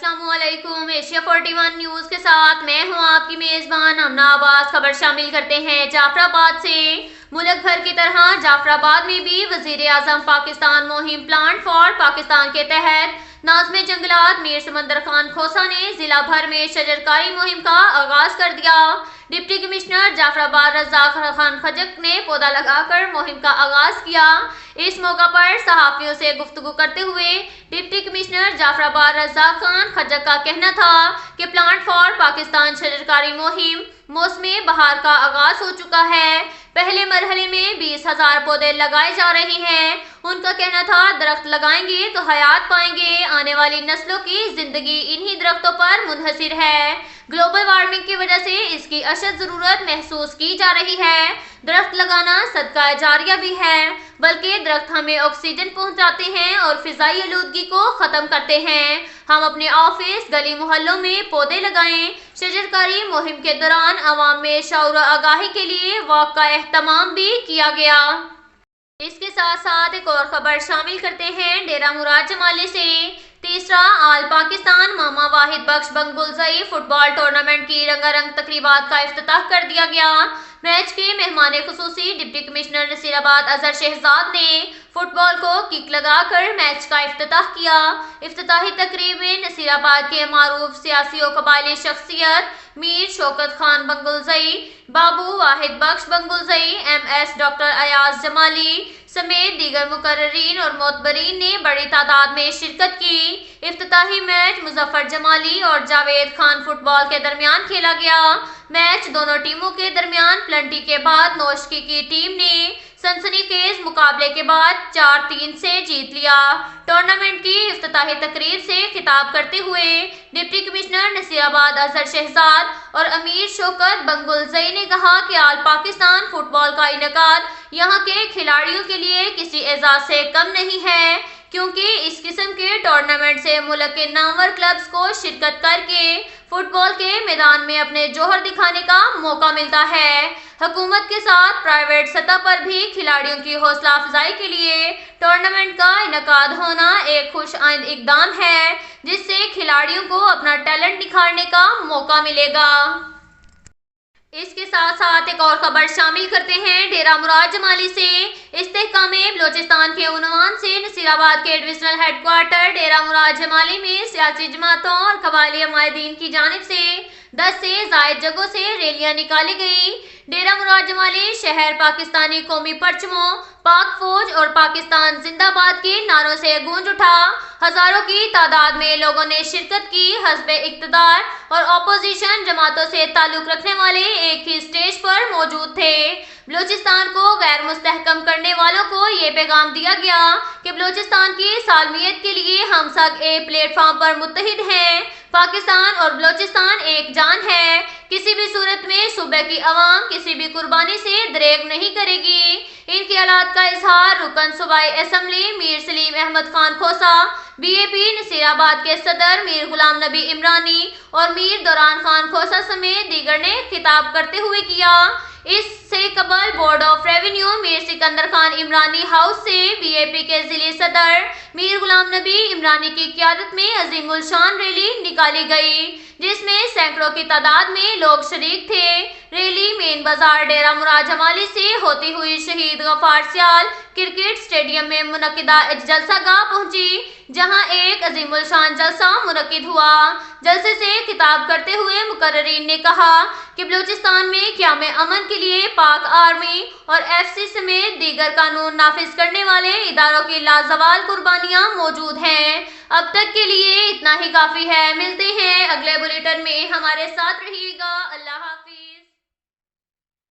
अस्सलाम वालेकुम। Asia 41 news के साथ मैं हूं आपकी मेज़बान अमना आबाद। खबर शामिल करते हैं जाफराबाद से। मुल्क भर की तरह जाफराबाद में भी वज़ीर आज़म पाकिस्तान मुहिम प्लांट फॉर पाकिस्तान के तहत नाज़िम जंगलात मीर समंदर खान खोसा ने जिला भर में शजरकारी मुहिम का आगाज कर दिया। डिप्टी कमिश्नर जाफराबाद रज़ाक खान खजक ने पौधा लगाकर मुहिम का आगाज किया। इस मौका पर सहाफियों से गुफ्तगू करते हुए डिप्टी कमिश्नर जाफराबाद रज़ाक खान खजक का कहना था कि प्लांट फॉर पाकिस्तान शजरकारी मुहिम मौसम बहार का आगाज हो चुका है। पहले मरहले में 20,000 पौधे लगाए जा रहे हैं। उनका कहना था दरख्त लगाएंगे तो हयात पाएंगे, आने वाली नस्लों की जिंदगी इन्हीं दरख्तों पर मुनहसिर है। ग्लोबल वार्मिंग की वजह से इसकी अशद जरूरत महसूस की जा रही है। दरख्त लगाना सदका जारिया भी है, बल्कि दरख्त हमें ऑक्सीजन पहुंचाते हैं और फिजाई आलूदगी को खत्म करते हैं। हम अपने ऑफिस गली मोहल्लों में पौधे लगाएं। शजरकारी मुहिम के दौरान अवाम में शऊर आगाही के लिए वॉक का एहतमाम भी किया गया। इसके साथ साथ एक और खबर शामिल करते हैं डेरा मुराद जमाली से। तीसरा आल पाकिस्तान मामा वाहिद बख्श बंग बुलजई फुटबॉल टूर्नामेंट की रंगारंग तकरीबात का इफ्तिताह कर दिया गया। मैच के मेहमान खुसूसी डिप्टी कमिश्नर नसीराबाद अजहर शहजाद ने फुटबॉल को किक लगाकर मैच का इफ्तिताह किया। इफ्तिताही तकरीब में नसीराबाद के मारूफ सियासी और कबायली शख्सियत मीर शौकत खान बंगुलजई, बाबू वाहिद बख्श बंगुलजई, MS डॉक्टर अयाज जमाली समेत दीगर मुकर्ररीन और मोतबरीन ने बड़ी तादाद में शिरकत की। इफ्तिताही मैच मुजफ्फर जमाली और जावेद खान फुटबॉल के दरमियान खेला गया। मैच दोनों टीमों के दरमियान प्लंटी के बाद नौशकी की टीम ने सनसनीखेज मुकाबले के बाद 4-3 से जीत लिया। टूर्नामेंट की इफ्तिताही तकरीब से खिताब करते हुए डिप्टी कमिश्नर नसीराबाद अजहर शहजाद और अमीर शौकत बंगुलजई ने कहा कि आल पाकिस्तान फुटबॉल का इनेकाद यहाँ के खिलाड़ियों के लिए किसी एजाज से कम नहीं है, क्योंकि इस किस्म के टूर्नामेंट से मुल्क के नामवर क्लब्स को शिरकत करके फुटबॉल के मैदान में अपने जोहर दिखाने का मौका मिलता है। हुकूमत के साथ प्राइवेट सतह पर भी खिलाड़ियों की हौसला अफजाई के लिए टूर्नामेंट का इनेकाद होना एक खुश आइंद इकदाम है, जिससे खिलाड़ियों को अपना टैलेंट निखारने का मौका मिलेगा। इसके साथ साथ एक और खबर शामिल करते हैं डेरा मुराद जमाली से। इस्तेहकामे बलोचिस्तान के उन्वान से नसीराबाद के डिविजनल हेडक्वार्टर डेरा मुराद जमाली में सियासी जमातों और कबायली अमायदीन की जानिब से 10 से जायद जगहों से रैलियां निकाली गई। डेरा मुराद जमाली शहर पाकिस्तानी कौमी परचमों, पाक फौज और पाकिस्तान जिंदाबाद के नारों से गूंज उठा। हजारों की तादाद में लोगों ने शिरकत की। हस्बे इक्तदार और अपोजिशन जमातों से ताल्लुक रखने वाले एक ही स्टेज पर मौजूद थे। बलूचिस्तान को गैर मुस्तहकम करने वालों को ये पैगाम दिया गया कि बलूचिस्तान की सालमियत के लिए हम सब एक प्लेटफॉर्म पर मुत्तहिद हैं। पाकिस्तान और बलूचिस्तान एक जान है। किसी भी सूरत में सूबे की अवाम किसी भी कुर्बानी से दरेग नहीं करेगी। इन ख्यालात का इजहार रुकन सूबाई असम्बली मीर सलीम अहमद खान खोसा, BAP नसीराबाद के सदर मीर गुलाम नबी इमरानी और मीर दौरान खान खोसा समेत दीगर ने खिताब करते हुए किया। इससे कबल board of revenue Mir Sikandar Khan Imrani house से BAP के जिले सदर मीर गुलाम नबी इमरानी की क़यादत में अजीमुल शान रैली निकाली गई, जिसमें सैकड़ों की तादाद में लोग शरीक थे। रैली मेन बाजार डेरा मुराद जमाली से होती हुई शहीद गफार सियाल क्रिकेट स्टेडियम में मुनक्किदा जलसागाह पहुंची, जहां एक अजीमुल शान जलसा मुनक्किद हुआ। जलसे से खिताब करते हुए मुकर्ररीन ने कहा कि बलूचिस्तान में क़याम अमन के लिए पाक आर्मी और FC समेत दीगर कानून नाफिज करने वाले इदारों की लाजवाल कुर्बानियां मौजूद हैं। अब तक के लिए इतना ही काफ़ी है। मिलते हैं अगले बुलेटिन में, हमारे साथ रहिएगा। अल्लाह।